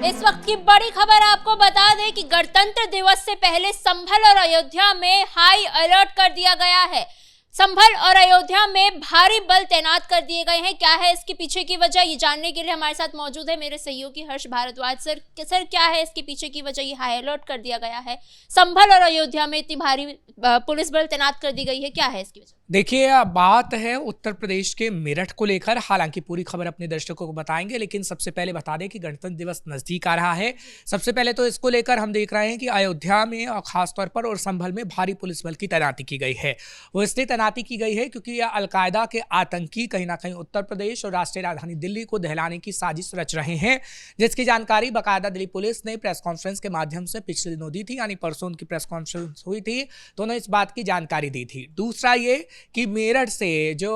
इस वक्त की बड़ी खबर आपको बता दें कि गणतंत्र दिवस से पहले संभल और अयोध्या में हाई अलर्ट कर दिया गया है। संभल और अयोध्या में भारी बल तैनात कर दिए गए हैं। क्या है इसके पीछे की वजह, ये जानने के लिए हमारे साथ मौजूद है मेरे सहयोगी हर्ष भारद्वाज। सर क्या है इसके पीछे की वजह, ये हाई अलर्ट कर दिया गया है, संभल और अयोध्या में इतनी भारी पुलिस बल तैनात कर दी गई है, क्या है इसकी वजह? देखिए, बात है उत्तर प्रदेश के मेरठ को लेकर। हालांकि पूरी खबर अपने दर्शकों को बताएंगे, लेकिन सबसे पहले बता दें कि गणतंत्र दिवस नजदीक आ रहा है। सबसे पहले तो इसको लेकर हम देख रहे हैं कि अयोध्या में और खासतौर पर और संभल में भारी पुलिस बल की तैनाती की गई है। वो इसलिए तैनाती की गई है क्योंकि अलकायदा के आतंकी कहीं ना कहीं उत्तर प्रदेश और राष्ट्रीय राजधानी दिल्ली को दहलाने की साजिश रच रहे हैं, जिसकी जानकारी बाकायदा दिल्ली पुलिस ने प्रेस कॉन्फ्रेंस के माध्यम से पिछले दिनों दी थी। यानी परसों उनकी प्रेस कॉन्फ्रेंस हुई थी तो उन्होंने इस बात की जानकारी दी थी। दूसरा ये कि मेरठ से जो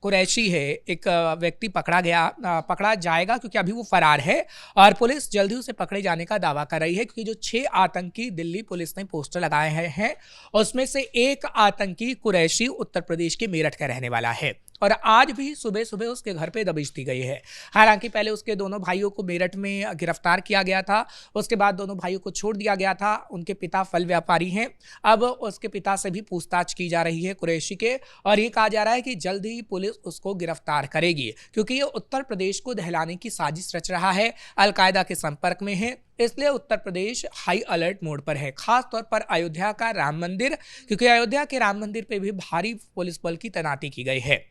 कुरैशी है, एक व्यक्ति पकड़ा जाएगा क्योंकि अभी वो फरार है और पुलिस जल्दी उसे पकड़े जाने का दावा कर रही है, क्योंकि जो 6 आतंकी दिल्ली पुलिस ने पोस्टर लगाए हैं उसमें से एक आतंकी कुरैशी उत्तर प्रदेश के मेरठ का रहने वाला है और आज भी सुबह सुबह उसके घर पे दबिश दी गई है। हालांकि पहले उसके दोनों भाइयों को मेरठ में गिरफ्तार किया गया था, उसके बाद दोनों भाइयों को छोड़ दिया गया था। उनके पिता फल व्यापारी हैं। अब उसके पिता से भी पूछताछ की जा रही है कुरैशी के, और ये कहा जा रहा है कि जल्द ही पुलिस उसको गिरफ्तार करेगी, क्योंकि ये उत्तर प्रदेश को दहलाने की साजिश रच रहा है, अलकायदा के संपर्क में है। इसलिए Uttar Pradesh high alert mode पर है, खास तौर पर अयोध्या का राम मंदिर, क्योंकि अयोध्या के राम मंदिर पे भी भारी पुलिस बल की तैनाती की गई है।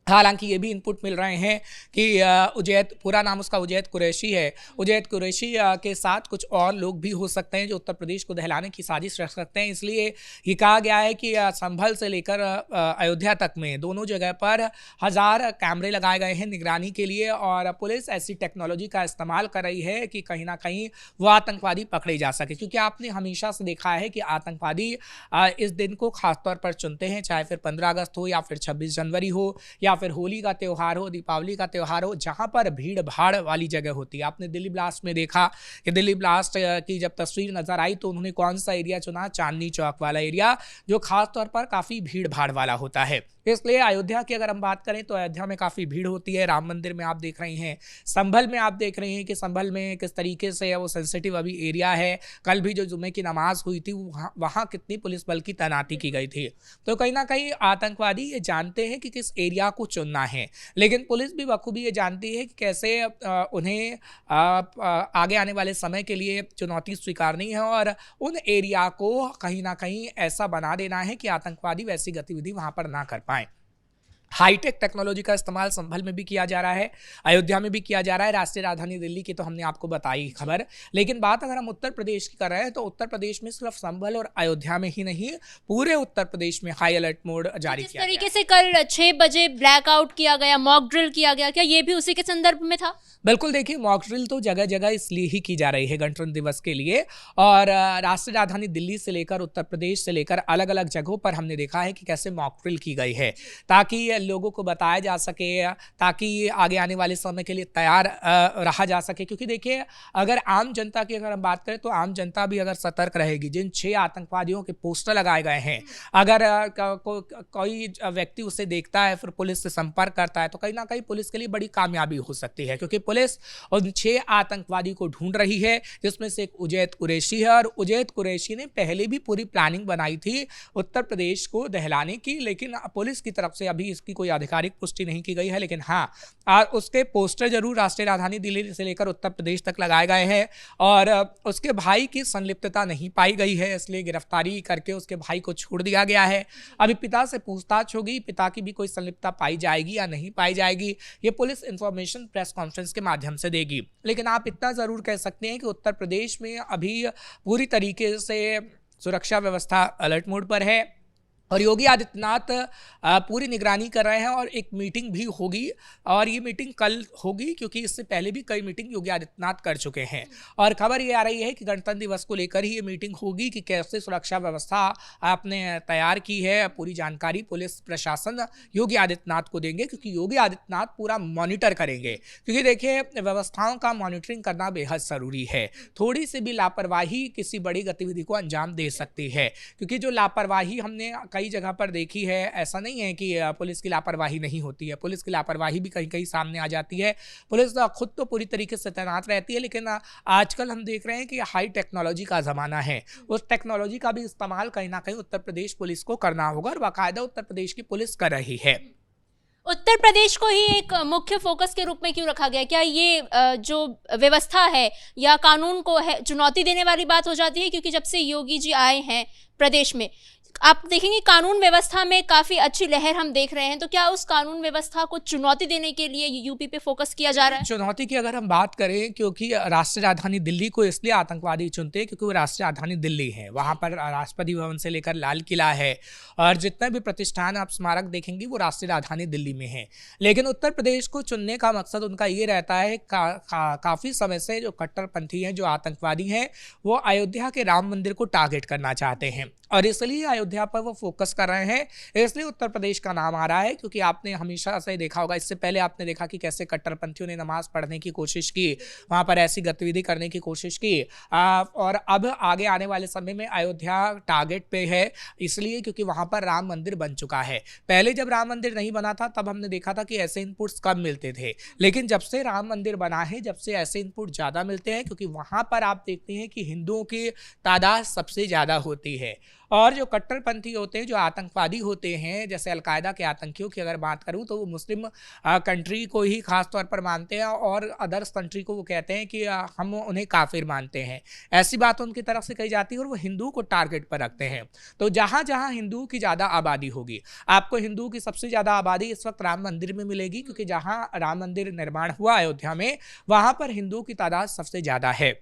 हालांकि ये भी इनपुट मिल रहे हैं कि उजैद, पूरा नाम उसका उजैद कुरैशी है, उजैद कुरैशी के साथ कुछ और लोग भी हो सकते हैं जो उत्तर प्रदेश को दहलाने की साजिश रख सकते हैं। इसलिए ये कहा गया है कि संभल से लेकर अयोध्या तक में दोनों जगह पर 1000 कैमरे लगाए गए हैं निगरानी के लिए, और पुलिस ऐसी टेक्नोलॉजी का इस्तेमाल कर रही है कि कहीं ना कहीं वो आतंकवादी पकड़े जा सके। क्योंकि आपने हमेशा से देखा है कि आतंकवादी इस दिन को खासतौर पर चुनते हैं, चाहे फिर 15 अगस्त हो या फिर 26 जनवरी हो या फिर होली का त्यौहार हो, दीपावली का त्यौहार हो, जहां पर भीड़ भाड़ वाली जगह होती है। आपने दिल्ली ब्लास्ट में देखा कि दिल्ली ब्लास्ट की जब तस्वीर नजर आई तो उन्होंने कौन सा एरिया चुना, चांदनी चौक वाला एरिया, जो खास तौर पर काफी भीड़ भाड़ वाला होता है। इसलिए अयोध्या की अगर हम बात करें तो अयोध्या में काफी भीड़ होती है। राम मंदिर में आप देख रहे हैं, संभल में आप देख रहे हैं कि संभल में किस तरीके से वो सेंसिटिव अभी एरिया है। कल भी जो जुम्मे की नमाज हुई थी वहां कितनी पुलिस बल की तैनाती की गई थी। तो कहीं ना कहीं आतंकवादी ये जानते हैं कि किस एरिया को चुनना है, लेकिन पुलिस भी बखूबी ये जानती है कि कैसे उन्हें आगे आने वाले समय के लिए चुनौती स्वीकारनी है और उन एरिया को कहीं ना कहीं ऐसा बना देना है कि आतंकवादी वैसी गतिविधि वहां पर ना कर पाए। हाईटेक टेक्नोलॉजी का इस्तेमाल संभल में भी किया जा रहा है, अयोध्या में भी किया जा रहा है। राष्ट्रीय राजधानी दिल्ली की तो हमने आपको बताई खबर, लेकिन बात अगर हम उत्तर प्रदेश की कर रहे हैं तो उत्तर प्रदेश में सिर्फ संभल और अयोध्या में ही नहीं, पूरे उत्तर प्रदेश में हाई अलर्ट मोड जारी किया गया। तरीके से कल 6 बजे ब्लैकआउट किया गया, मॉक ड्रिल किया गया, क्या ये भी उसी के संदर्भ में था? बिल्कुल, देखिए मॉक ड्रिल तो जगह जगह इसलिए ही की जा रही है गणतंत्र दिवस के लिए, और राष्ट्रीय राजधानी दिल्ली से लेकर उत्तर प्रदेश से लेकर अलग अलग जगहों पर हमने देखा है कि कैसे मॉक ड्रिल की गई है, ताकि लोगों को बताया जा सके, ताकि आगे आने वाले समय के लिए तैयार रहा जा सके। क्योंकि देखिए, अगर आम जनता की अगर हम बात करें तो आम जनता भी अगर सतर्क रहेगी, जिन 6 आतंकवादियों के पोस्टर लगाए गए हैं, अगर कोई व्यक्ति उसे देखता है फिर पुलिस से संपर्क करता है तो कहीं ना कहीं पुलिस के लिए बड़ी कामयाबी हो सकती है, क्योंकि पुलिस उन 6 आतंकवादी को ढूंढ रही है, जिसमें से एक उजैद कुरैशी है। और उजैद कुरैशी ने पहले भी पूरी प्लानिंग बनाई थी उत्तर प्रदेश को दहलाने की, लेकिन पुलिस की तरफ से अभी इसकी कोई आधिकारिक पुष्टि नहीं की गई है। लेकिन हाँ, उसके पोस्टर जरूर राष्ट्रीय राजधानी दिल्ली से लेकर उत्तर प्रदेश तक लगाए गए हैं और उसके भाई की संलिप्तता नहीं पाई गई है, इसलिए गिरफ्तारी करके उसके भाई को छोड़ दिया गया है। अभी पिता से पूछताछ होगी, पिता की भी कोई संलिप्तता पाई जाएगी या नहीं पाई जाएगी, ये पुलिस इंफॉर्मेशन प्रेस कॉन्फ्रेंस के माध्यम से देगी। लेकिन आप इतना जरूर कह सकते हैं कि उत्तर प्रदेश में अभी पूरी तरीके से सुरक्षा व्यवस्था अलर्ट मोड पर है और योगी आदित्यनाथ पूरी निगरानी कर रहे हैं और एक मीटिंग भी होगी, और ये मीटिंग कल होगी क्योंकि इससे पहले भी कई मीटिंग योगी आदित्यनाथ कर चुके हैं। और खबर ये आ रही है कि गणतंत्र दिवस को लेकर ही ये मीटिंग होगी कि कैसे सुरक्षा व्यवस्था आपने तैयार की है। पूरी जानकारी पुलिस प्रशासन योगी आदित्यनाथ को देंगे, क्योंकि योगी आदित्यनाथ पूरा मॉनिटर करेंगे। क्योंकि देखिए, व्यवस्थाओं का मॉनिटरिंग करना बेहद ज़रूरी है। थोड़ी सी भी लापरवाही किसी बड़ी गतिविधि को अंजाम दे सकती है, क्योंकि जो लापरवाही हमने कई जगह पर देखी है, ऐसा नहीं है कि पुलिस की लापरवाही नहीं होती है, पुलिस की लापरवाही भी कहीं कहीं सामने आ जाती है। पुलिस खुद तो पूरी तरीके से तैनात रहती है, लेकिन आजकल हम देख रहे हैं कि हाई टेक्नोलॉजी का ज़माना है, उस टेक्नोलॉजी का भी इस्तेमाल कहीं ना कहीं उत्तर प्रदेश पुलिस को करना होगा और बाकायदा उत्तर प्रदेश की पुलिस कर रही है। उत्तर प्रदेश को ही एक मुख्य फोकस के रूप में क्यों रखा गया? क्या ये जो व्यवस्था है या कानून को है चुनौती देने वाली बात हो जाती है? क्योंकि जब से योगी जी आए हैं प्रदेश में, आप देखेंगे कानून व्यवस्था में काफी अच्छी लहर हम देख रहे हैं, तो क्या उस कानून व्यवस्था को चुनौती देने के लिए यूपी पे फोकस किया जा रहा है? चुनौती की अगर हम बात करें, क्योंकि राष्ट्रीय राजधानी दिल्ली को इसलिए आतंकवादी चुनते हैं क्योंकि वो राष्ट्रीय राजधानी दिल्ली है, वहाँ पर राष्ट्रपति भवन से लेकर लाल किला है और जितने भी प्रतिष्ठान आप स्मारक देखेंगे वो राष्ट्रीय राजधानी दिल्ली में है। लेकिन उत्तर प्रदेश को चुनने का मकसद उनका ये रहता है, काफ़ी समय से जो कट्टरपंथी हैं, जो आतंकवादी हैं, वो अयोध्या के राम मंदिर को टारगेट करना चाहते हैं और इसलिए अयोध्या पर वो फोकस कर रहे हैं। इसलिए उत्तर प्रदेश का नाम आ रहा है, क्योंकि आपने हमेशा से देखा होगा, इससे पहले आपने देखा कि कैसे कट्टरपंथियों ने नमाज पढ़ने की कोशिश की, वहाँ पर ऐसी गतिविधि करने की कोशिश की और अब आगे आने वाले समय में अयोध्या टारगेट पे है, इसलिए क्योंकि वहाँ पर राम मंदिर बन चुका है। पहले जब राम मंदिर नहीं बना था तब हमने देखा था कि ऐसे इनपुट्स कम मिलते थे, लेकिन जब से राम मंदिर बना है, जब से ऐसे इनपुट ज़्यादा मिलते हैं, क्योंकि वहाँ पर आप देखते हैं कि हिंदुओं की तादाद सबसे ज़्यादा होती है और जो कट्टरपंथी होते हैं, जो आतंकवादी होते हैं, जैसे अलकायदा के आतंकियों की अगर बात करूं तो वो मुस्लिम कंट्री को ही खास तौर पर मानते हैं और अदर्स कंट्री को वो कहते हैं कि हम उन्हें काफिर मानते हैं। ऐसी बात उनकी तरफ से कही जाती है और वो हिंदू को टारगेट पर रखते हैं। तो जहाँ जहाँ हिंदुओं की ज़्यादा आबादी होगी, आपको हिंदुओं की सबसे ज़्यादा आबादी इस वक्त राम मंदिर में मिलेगी, क्योंकि जहाँ राम मंदिर निर्माण हुआ अयोध्या में, वहाँ पर हिंदुओं की तादाद सबसे ज़्यादा है।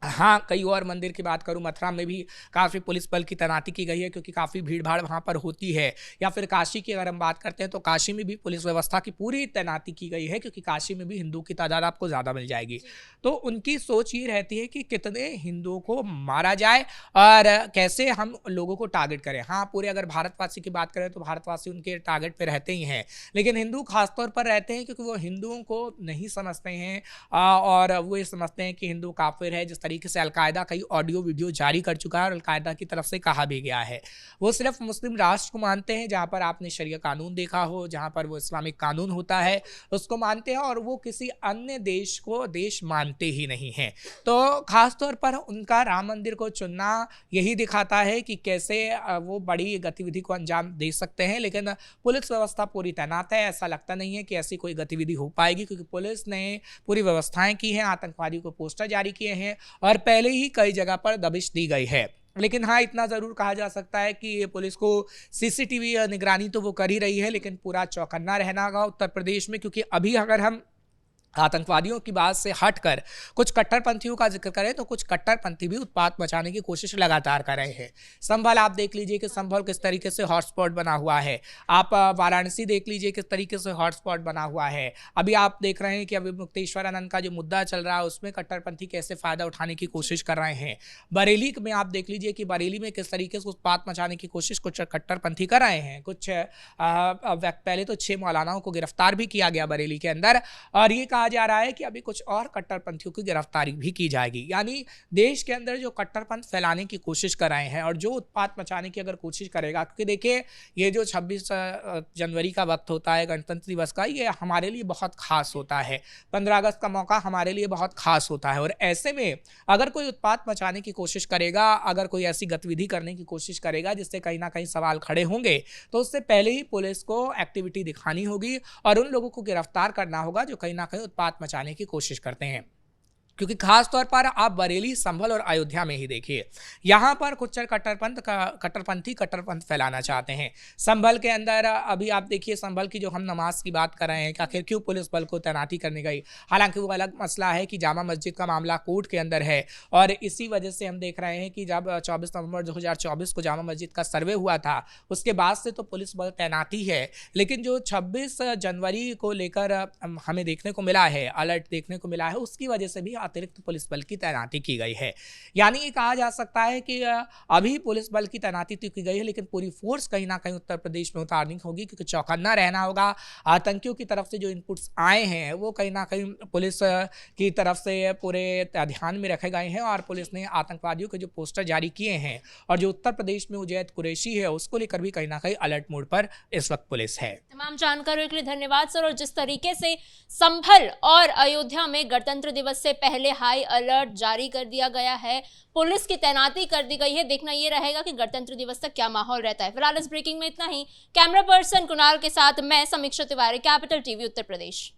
हाँ, कई और मंदिर की बात करूँ, मथुरा में भी काफ़ी पुलिस बल की तैनाती की गई है, क्योंकि काफ़ी भीड़ भाड़ वहाँ पर होती है। या फिर काशी की अगर हम बात करते हैं तो काशी में भी पुलिस व्यवस्था की पूरी तैनाती की गई है, क्योंकि काशी में भी हिंदू की तादाद आपको ज़्यादा मिल जाएगी। तो उनकी सोच ये रहती है कि कितने हिंदुओं को मारा जाए और कैसे हम लोगों को टारगेट करें। हाँ, पूरे अगर भारतवासी की बात करें तो भारतवासी उनके टारगेट पर रहते ही हैं, लेकिन हिंदू खासतौर पर रहते हैं क्योंकि वो हिंदुओं को नहीं समझते हैं और वो ये समझते हैं कि हिंदू काफिर है। जिस तरीके से अलकायदा कई ऑडियो वीडियो जारी कर चुका है और अलकायदा की तरफ से कहा भी गया है, वो सिर्फ मुस्लिम राष्ट्र को मानते हैं, जहां पर आपने शरिया कानून देखा हो, जहां पर वो इस्लामिक कानून होता है उसको मानते हैं और वो किसी अन्य देश को देश मानते ही नहीं हैं। तो खासतौर पर उनका राम मंदिर को चुनना यही दिखाता है कि कैसे वो बड़ी गतिविधि को अंजाम दे सकते हैं, लेकिन पुलिस व्यवस्था पूरी तैनात है। ऐसा लगता नहीं है कि ऐसी कोई गतिविधि हो पाएगी, क्योंकि पुलिस ने पूरी व्यवस्थाएं की हैं, आतंकवादियों को पोस्टर जारी किए हैं और पहले ही कई जगह पर दबिश दी गई है। लेकिन हाँ, इतना ज़रूर कहा जा सकता है कि पुलिस को सीसीटीवी निगरानी तो वो कर ही रही है, लेकिन पूरा चौकन्ना रहना होगा उत्तर प्रदेश में, क्योंकि अभी अगर हम आतंकवादियों की बात से हटकर कुछ कट्टरपंथियों का जिक्र करें तो कुछ कट्टरपंथी भी उत्पात मचाने की कोशिश लगातार कर रहे हैं। संभल आप देख लीजिए कि संभल किस तरीके से हॉटस्पॉट बना हुआ है, आप वाराणसी देख लीजिए किस तरीके से हॉटस्पॉट बना हुआ है। अभी आप देख रहे हैं कि अभी मुक्तेश्वरानंद का जो मुद्दा चल रहा है उसमें कट्टरपंथी कैसे फ़ायदा उठाने की कोशिश कर रहे हैं। बरेली में आप देख लीजिए कि बरेली में किस तरीके से उत्पात मचाने की कोशिश कुछ कट्टरपंथी कर रहे हैं। कुछ पहले तो 6 मौलानाओं को गिरफ्तार भी किया गया बरेली के अंदर और ये कहा जा रहा है कि अभी कुछ और कट्टरपंथियों की गिरफ्तारी भी की जाएगी। यानी देश के अंदर जो कट्टरपंथ फैलाने की कोशिश कर रहे हैं और जो उत्पात मचाने की अगर कोशिश करेगा, क्योंकि देखिए ये जो 26 जनवरी का वक्त होता है गणतंत्र दिवस का, ये हमारे लिए बहुत खास होता है। 15 अगस्त का मौका हमारे लिए बहुत खास होता है और ऐसे में अगर कोई उत्पात मचाने की कोशिश करेगा, अगर कोई ऐसी गतिविधि करने की कोशिश करेगा जिससे कहीं ना कहीं सवाल खड़े होंगे, तो उससे पहले ही पुलिस को एक्टिविटी दिखानी होगी और उन लोगों को गिरफ्तार करना होगा जो कहीं ना कहीं उत्पात मचाने की कोशिश करते हैं। क्योंकि खास तौर पर आप बरेली, संभल और अयोध्या में ही देखिए, यहाँ पर कुछ कट्टरपंथी कट्टरपंथ फैलाना चाहते हैं। संभल के अंदर अभी आप देखिए, संभल की जो हम नमाज की बात कर रहे हैं कि आखिर क्यों पुलिस बल को तैनाती करने गई, हालांकि वो अलग मसला है कि जामा मस्जिद का मामला कोर्ट के अंदर है और इसी वजह से हम देख रहे हैं कि जब 24 नवंबर 2024 को जामा मस्जिद का सर्वे हुआ था उसके बाद से तो पुलिस बल तैनाती है, लेकिन जो 26 जनवरी को लेकर हमें देखने को मिला है, अलर्ट देखने को मिला है, उसकी वजह से भी अतिरिक्त पुलिस बल की तैनाती की गई है। यानी ये कहा जा सकता है कि अभी पुलिस बल की तैनाती तो की गई है, लेकिन पूरी फोर्स कहीं ना कहीं उत्तर प्रदेश में उतारनी होगी, क्योंकि चौकन्ना रहना होगा। आतंकियों की तरफ से जो इनपुट्स आए हैं वो कहीं ना कहीं पुलिस की तरफ से पूरे ध्यान में रखे गए हैं, और पुलिस ने आतंकवादियों के जो पोस्टर जारी किए हैं और जो उत्तर प्रदेश में उजैद कुरैशी है उसको लेकर भी कहीं ना कहीं अलर्ट मोड पर इस वक्त पुलिस है। तमाम जानकारियों के लिए धन्यवाद सर। और जिस तरीके से संभल और अयोध्या में गणतंत्र दिवस से पहले हाई अलर्ट जारी कर दिया गया है, पुलिस की तैनाती कर दी गई है, देखना यह रहेगा कि गणतंत्र दिवस तक क्या माहौल रहता है। फिलहाल इस ब्रेकिंग में इतना ही। कैमरा पर्सन कुणाल के साथ मैं समीक्षा तिवारी, कैपिटल टीवी उत्तर प्रदेश।